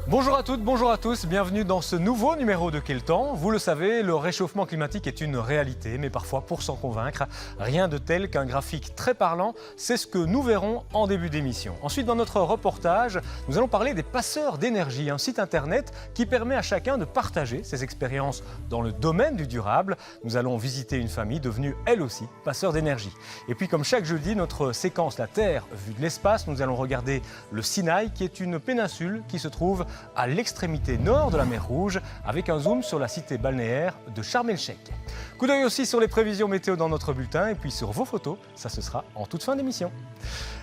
Bonjour à toutes, bonjour à tous, bienvenue dans ce nouveau numéro de Quel temps. Vous le savez, le réchauffement climatique est une réalité, mais parfois pour s'en convaincre, rien de tel qu'un graphique très parlant, c'est ce que nous verrons en début d'émission. Ensuite, dans notre reportage, nous allons parler des passeurs d'énergie, un site internet qui permet à chacun de partager ses expériences dans le domaine du durable. Nous allons visiter une famille devenue elle aussi passeur d'énergie. Et puis comme chaque jeudi, notre séquence La Terre vue de l'espace, nous allons regarder le Sinaï qui est une péninsule qui se trouve à l'extrémité nord de la mer Rouge, avec un zoom sur la cité balnéaire de Sharm el-Sheikh. Coup d'œil aussi sur les prévisions météo dans notre bulletin et puis sur vos photos, ça ce sera en toute fin d'émission.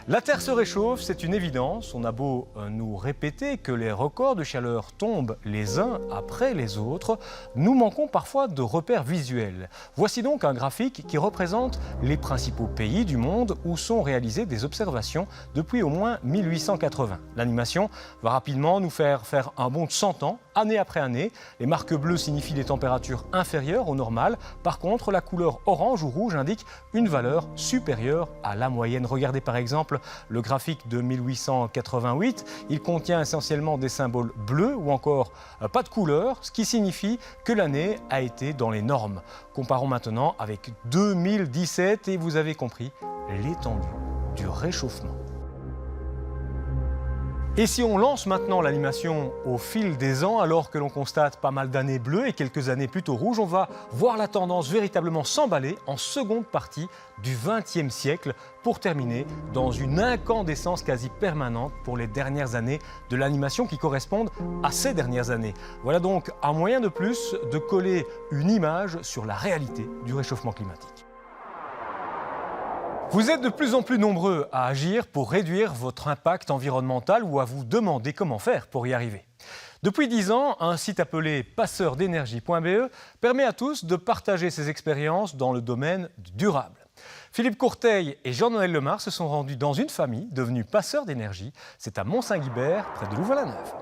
La Terre se réchauffe, c'est une évidence. On a beau nous répéter que les records de chaleur tombent les uns après les autres, nous manquons parfois de repères visuels. Voici donc un graphique qui représente les principaux pays du monde où sont réalisées des observations depuis au moins 1880. L'animation va rapidement nous faire un bond de 100 ans, année après année. Les marques bleues signifient des températures inférieures au normal. Par contre, la couleur orange ou rouge indique une valeur supérieure à la moyenne. Regardez par exemple le graphique de 1888. Il contient essentiellement des symboles bleus ou encore pas de couleur, ce qui signifie que l'année a été dans les normes. Comparons maintenant avec 2017 et vous avez compris l'étendue du réchauffement. Et si on lance maintenant l'animation au fil des ans, alors que l'on constate pas mal d'années bleues et quelques années plutôt rouges, on va voir la tendance véritablement s'emballer en seconde partie du XXe siècle pour terminer dans une incandescence quasi permanente pour les dernières années de l'animation qui correspondent à ces dernières années. Voilà donc un moyen de plus de coller une image sur la réalité du réchauffement climatique. Vous êtes de plus en plus nombreux à agir pour réduire votre impact environnemental ou à vous demander comment faire pour y arriver. Depuis 10 ans, un site appelé passeurdénergie.be permet à tous de partager ses expériences dans le domaine du durable. Philippe Courteil et Jean-Noël Lemar se sont rendus dans une famille devenue passeur d'énergie. C'est à Mont-Saint-Guibert, près de Louvain-la-Neuve.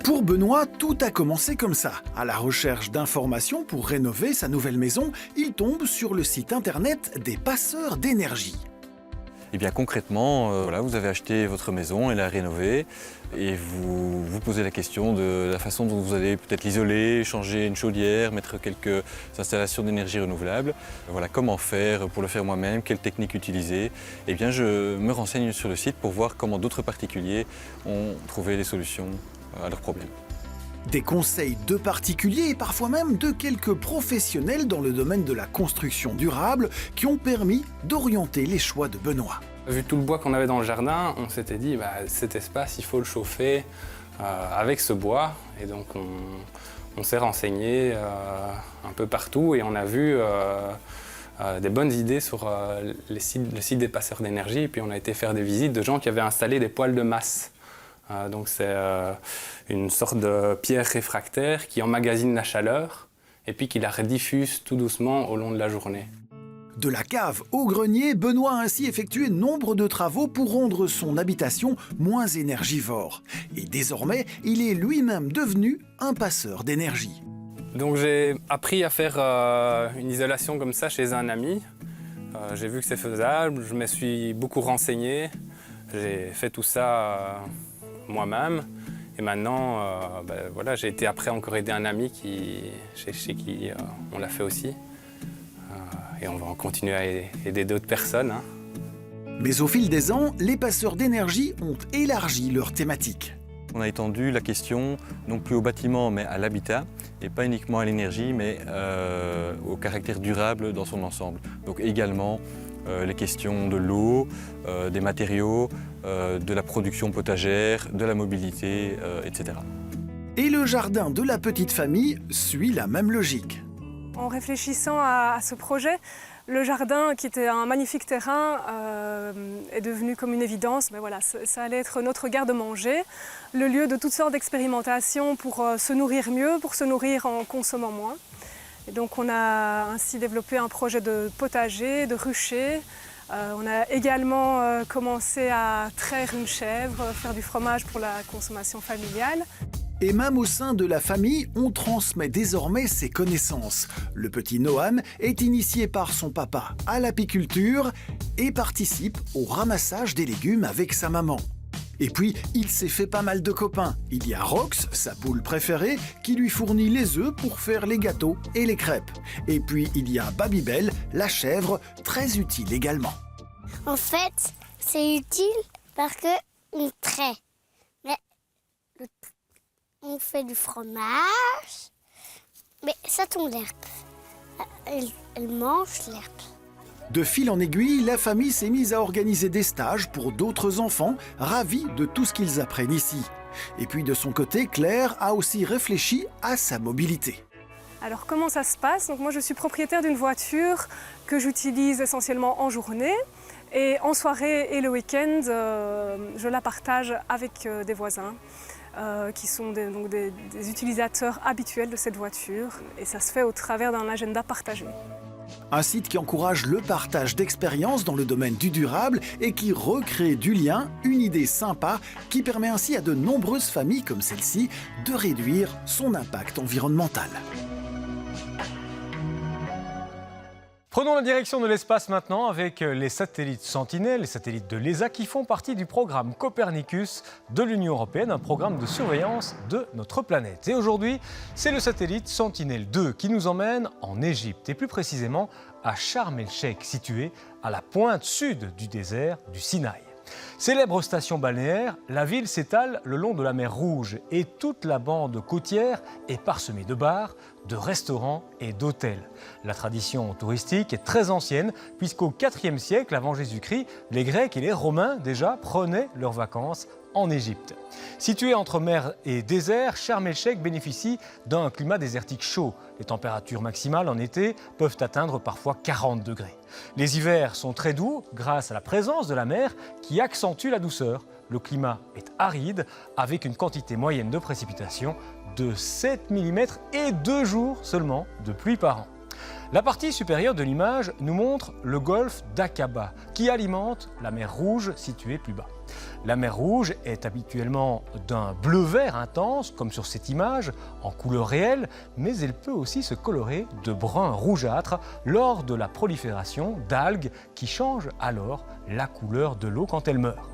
Pour Benoît, tout a commencé comme ça. À la recherche d'informations pour rénover sa nouvelle maison, il tombe sur le site internet des passeurs d'énergie. Et bien concrètement, vous avez acheté votre maison et la rénové et vous vous posez la question de la façon dont vous allez peut-être l'isoler, changer une chaudière, mettre quelques installations d'énergie renouvelable. Voilà, comment faire pour le faire moi-même, quelle technique utiliser. Et bien je me renseigne sur le site pour voir comment d'autres particuliers ont trouvé des solutions à leurs problèmes. Des conseils de particuliers et parfois même de quelques professionnels dans le domaine de la construction durable qui ont permis d'orienter les choix de Benoît. Vu tout le bois qu'on avait dans le jardin, on s'était dit cet espace, il faut le chauffer avec ce bois. Et donc on s'est renseigné un peu partout et on a vu des bonnes idées sur le site des passeurs d'énergie. Et puis on a été faire des visites de gens qui avaient installé des poêles de masse. Donc c'est une sorte de pierre réfractaire qui emmagasine la chaleur et puis qui la rediffuse tout doucement au long de la journée. De la cave au grenier, Benoît a ainsi effectué nombre de travaux pour rendre son habitation moins énergivore. Et désormais, il est lui-même devenu un passeur d'énergie. Donc j'ai appris à faire une isolation comme ça chez un ami. J'ai vu que c'est faisable, je me suis beaucoup renseigné, j'ai fait tout ça moi-même. Et maintenant, j'ai été après encore aider un ami chez qui on l'a fait aussi. Et on va continuer à aider d'autres personnes. Mais au fil des ans, les passeurs d'énergie ont élargi leur thématique. On a étendu la question, non plus au bâtiment, mais à l'habitat, et pas uniquement à l'énergie, mais au caractère durable dans son ensemble. Donc également les questions de l'eau, des matériaux, de la production potagère, de la mobilité, etc. Et le jardin de la petite famille suit la même logique. En réfléchissant à ce projet, le jardin, qui était un magnifique terrain, est devenu comme une évidence. Mais voilà, ça allait être notre garde-manger, le lieu de toutes sortes d'expérimentations pour se nourrir mieux, pour se nourrir en consommant moins. Et donc on a ainsi développé un projet de potager, de rucher. On a également commencé à traire une chèvre, faire du fromage pour la consommation familiale. Et même au sein de la famille, on transmet désormais ses connaissances. Le petit Noam est initié par son papa à l'apiculture et participe au ramassage des légumes avec sa maman. Et puis, il s'est fait pas mal de copains. Il y a Rox, sa poule préférée, qui lui fournit les œufs pour faire les gâteaux et les crêpes. Et puis, il y a Babybel, la chèvre, très utile également. En fait, c'est utile parce qu'on traite. Mais on fait du fromage, mais ça tombe l'herbe. Elle mange l'herbe. De fil en aiguille, la famille s'est mise à organiser des stages pour d'autres enfants, ravis de tout ce qu'ils apprennent ici. Et puis de son côté, Claire a aussi réfléchi à sa mobilité. Alors comment ça se passe? Donc moi je suis propriétaire d'une voiture que j'utilise essentiellement en journée. Et en soirée et le week-end, je la partage avec des voisins qui sont des utilisateurs habituels de cette voiture. Et ça se fait au travers d'un agenda partagé. Un site qui encourage le partage d'expériences dans le domaine du durable et qui recrée du lien, une idée sympa qui permet ainsi à de nombreuses familles comme celle-ci de réduire son impact environnemental. Prenons la direction de l'espace maintenant avec les satellites Sentinelle, les satellites de l'ESA qui font partie du programme Copernicus de l'Union européenne, un programme de surveillance de notre planète. Et aujourd'hui, c'est le satellite Sentinelle-2 qui nous emmène en Égypte et plus précisément à Sharm el-Sheikh, situé à la pointe sud du désert du Sinaï. Célèbre station balnéaire, la ville s'étale le long de la mer Rouge et toute la bande côtière est parsemée de bars, de restaurants et d'hôtels. La tradition touristique est très ancienne puisqu'au IVe siècle avant Jésus-Christ, les Grecs et les Romains déjà prenaient leurs vacances en Égypte. Située entre mer et désert, Sharm el-Sheikh bénéficie d'un climat désertique chaud. Les températures maximales en été peuvent atteindre parfois 40 degrés. Les hivers sont très doux grâce à la présence de la mer qui accentue la douceur. Le climat est aride avec une quantité moyenne de précipitations de 7 mm et 2 jours seulement de pluie par an. La partie supérieure de l'image nous montre le golfe d'Aqaba qui alimente la mer Rouge située plus bas. La mer Rouge est habituellement d'un bleu-vert intense, comme sur cette image, en couleur réelle, mais elle peut aussi se colorer de brun rougeâtre lors de la prolifération d'algues qui changent alors la couleur de l'eau quand elle meurt.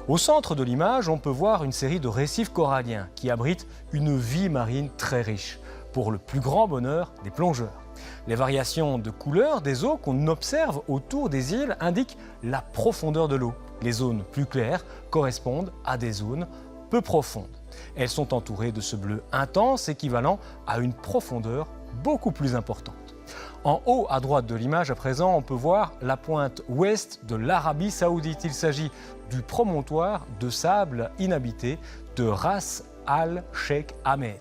Au centre de l'image, on peut voir une série de récifs coralliens qui abritent une vie marine très riche, pour le plus grand bonheur des plongeurs. Les variations de couleur des eaux qu'on observe autour des îles indiquent la profondeur de l'eau. Les zones plus claires correspondent à des zones peu profondes. Elles sont entourées de ce bleu intense équivalent à une profondeur beaucoup plus importante. En haut à droite de l'image à présent, on peut voir la pointe ouest de l'Arabie Saoudite. Il s'agit du promontoire de sable inhabité de Ras Al-Sheikh Ahmed.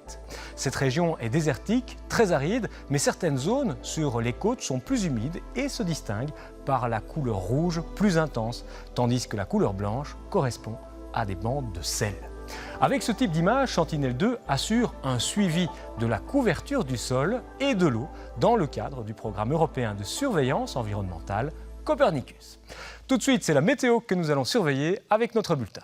Cette région est désertique, très aride, mais certaines zones sur les côtes sont plus humides et se distinguent par la couleur rouge plus intense, tandis que la couleur blanche correspond à des bandes de sel. Avec ce type d'image, Sentinelle-2 assure un suivi de la couverture du sol et de l'eau dans le cadre du programme européen de surveillance environnementale Copernicus. Tout de suite, c'est la météo que nous allons surveiller avec notre bulletin.